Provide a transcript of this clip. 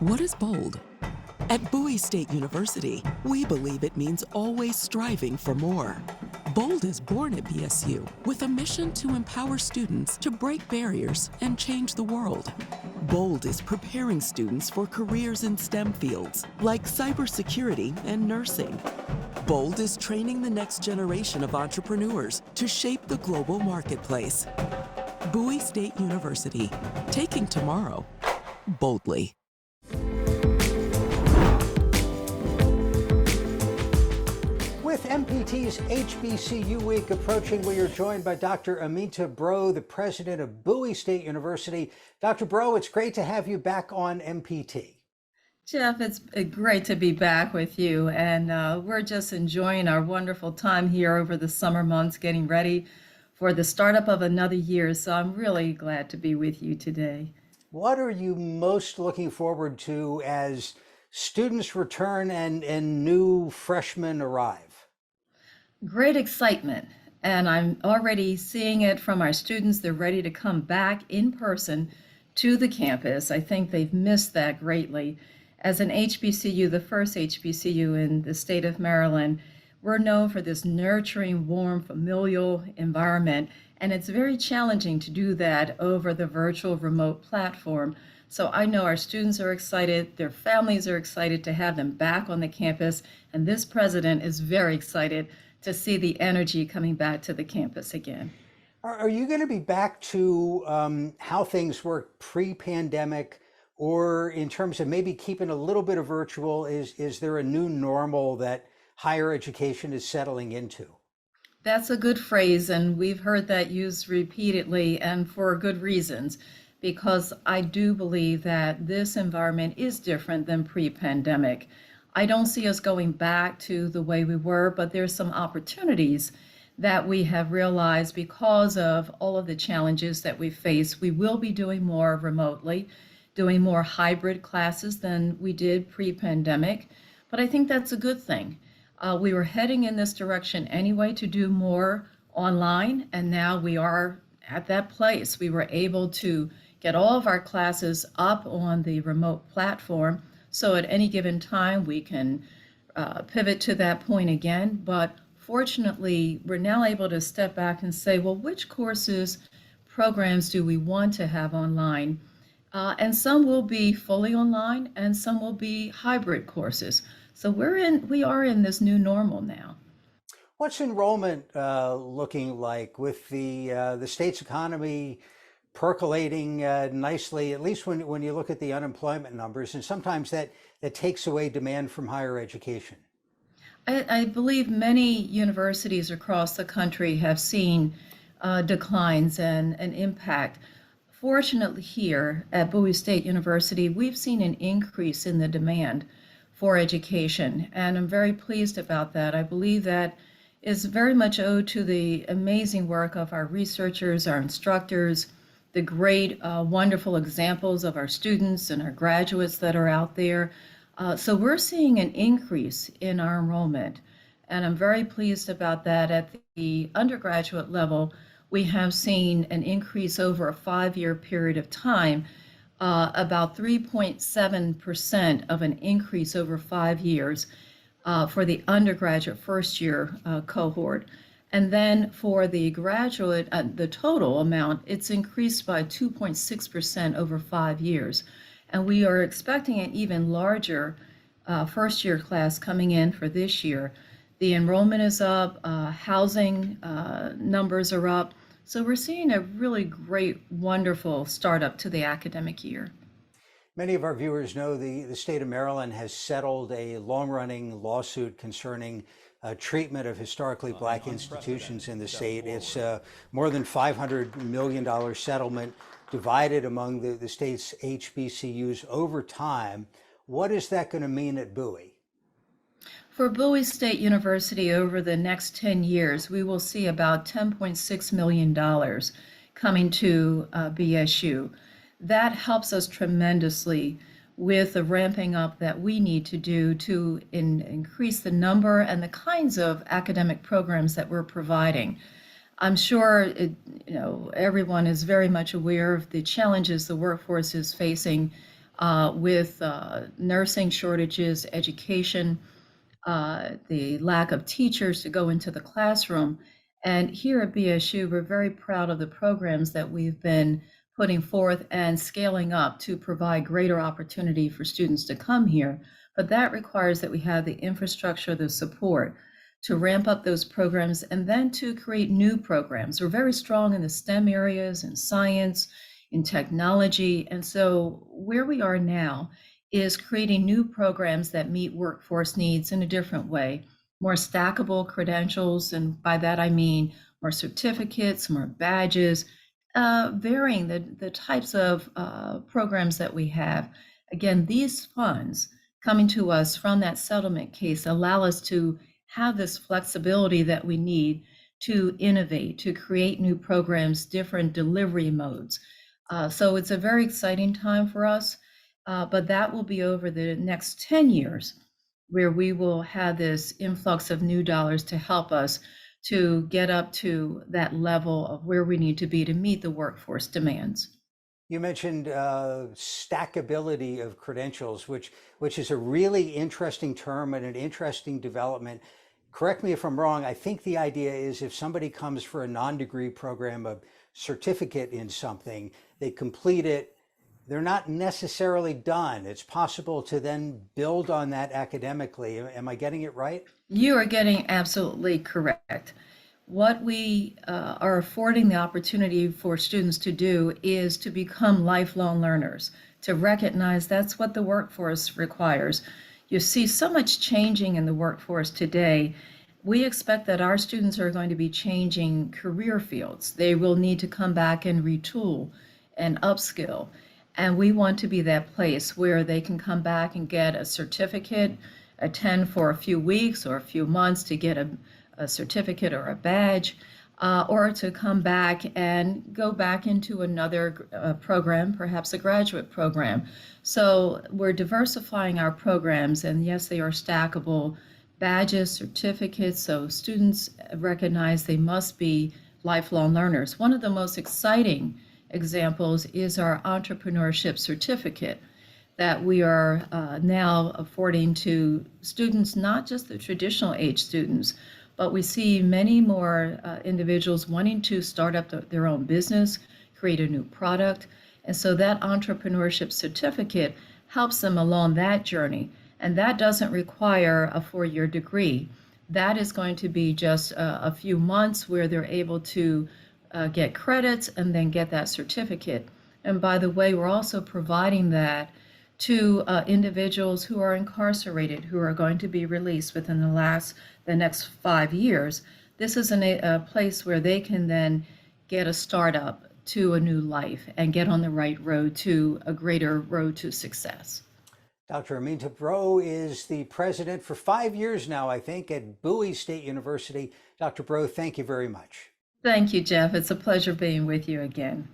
What is bold? At Bowie State University, we believe it means always striving for more. Bold is born at BSU with a mission to empower students to break barriers and change the world. Bold is preparing students for careers in STEM fields like cybersecurity and nursing. Bold is training the next generation of entrepreneurs to shape the global marketplace. Bowie State University, taking tomorrow boldly. With MPT's HBCU Week approaching, we are joined by Dr. Aminta Breaux, the president of Bowie State University. Dr. Breaux, it's great to have you back on MPT. Jeff, it's great to be back with you, and we're just enjoying our wonderful time here over the summer months, getting ready for the startup of another year, so I'm really glad to be with you today. What are you most looking forward to as students return and new freshmen arrive? Great excitement, and I'm already seeing it from our students. They're ready to come back in person to the campus. I think they've missed that greatly. As an HBCU, the first HBCU in the state of Maryland, we're known for this nurturing, warm, familial environment, and it's very challenging to do that over the virtual remote platform. So I know our students are excited, their families are excited to have them back on the campus, and this president is very excited to see the energy coming back to the campus again. Are you going to be back to how things worked pre-pandemic, or in terms of maybe keeping a little bit of virtual? Is there a new normal that higher education is settling into? That's a good phrase, and we've heard that used repeatedly and for good reasons, because I do believe that this environment is different than pre-pandemic. I don't see us going back to the way we were, but there's some opportunities that we have realized because of all of the challenges that we face. We will be doing more remotely, doing more hybrid classes than we did pre-pandemic, but I think that's a good thing. We were heading in this direction anyway to do more online, and now we are at that place. We were able to get all of our classes up on the remote platform, so at any given time we can pivot to that point again. But fortunately, we're now able to step back and say, well, which courses, programs do we want to have online? And some will be fully online, and some will be hybrid courses. So we are in this new normal now. What's enrollment looking like with the state's economy percolating nicely, at least when you look at the unemployment numbers, and sometimes that takes away demand from higher education? I believe many universities across the country have seen declines and an impact. Fortunately, here at Bowie State University, we've seen an increase in the demand for education, and I'm very pleased about that. I believe that is very much owed to the amazing work of our researchers, our instructors, the great, wonderful examples of our students and our graduates that are out there. So we're seeing an increase in our enrollment, and I'm very pleased about that. At the undergraduate level, we have seen an increase over a 5-year period of time, about 3.7% of an increase over 5 years for the undergraduate first year cohort. And then for the graduate, the total amount, it's increased by 2.6% over 5 years. And we are expecting an even larger first year class coming in for this year. The enrollment is up, housing numbers are up. So we're seeing a really great, wonderful startup to the academic year. Many of our viewers know the state of Maryland has settled a long-running lawsuit concerning treatment of historically Black institutions in the state. It's more than $500 million settlement divided among the state's HBCUs over time. What is that going to mean at Bowie? For Bowie State University, over the next 10 years, we will see about $10.6 million coming to BSU. That helps us tremendously with the ramping up that we need to do to increase the number and the kinds of academic programs that we're providing. I'm sure everyone is very much aware of the challenges the workforce is facing with nursing shortages, education, the lack of teachers to go into the classroom. And here at BSU, we're very proud of the programs that we've been putting forth and scaling up to provide greater opportunity for students to come here. But that requires that we have the infrastructure, the support to ramp up those programs and then to create new programs. We're very strong in the STEM areas, in science, in technology. And so where we are now is creating new programs that meet workforce needs in a different way, more stackable credentials. And by that, I mean more certificates, more badges, varying the types of programs that we have. Again, these funds coming to us from that settlement case allow us to have this flexibility that we need to innovate, to create new programs, different delivery modes. So it's a very exciting time for us, but that will be over the next 10 years where we will have this influx of new dollars to help us to get up to that level of where we need to be to meet the workforce demands. You mentioned stackability of credentials, which is a really interesting term and an interesting development. Correct me if I'm wrong. I think the idea is if somebody comes for a non-degree program, a certificate in something, they complete it, they're not necessarily done. It's possible to then build on that academically. Am I getting it right? You are getting absolutely correct. What we are affording the opportunity for students to do is to become lifelong learners, to recognize that's what the workforce requires. You see so much changing in the workforce today. We expect that our students are going to be changing career fields. They will need to come back and retool and upskill. And we want to be that place where they can come back and get a certificate, attend for a few weeks or a few months to get a certificate or a badge, or to come back and go back into another program, perhaps a graduate program. So we're diversifying our programs, and yes, they are stackable badges, certificates, so students recognize they must be lifelong learners. One of the most exciting examples is our entrepreneurship certificate that we are now affording to students, not just the traditional age students, but we see many more individuals wanting to start up their own business, create a new product. And so that entrepreneurship certificate helps them along that journey. And that doesn't require a 4-year degree. That is going to be just a few months where they're able to get credits and then get that certificate. And by the way, we're also providing that to individuals who are incarcerated, who are going to be released within the next 5 years. This is a place where they can then get a startup to a new life and get on the right road to a greater road to success. Dr. Aminta Breaux is the president for 5 years now, I think, at Bowie State University. Dr. Breaux, thank you very much. Thank you, Jeff. It's a pleasure being with you again.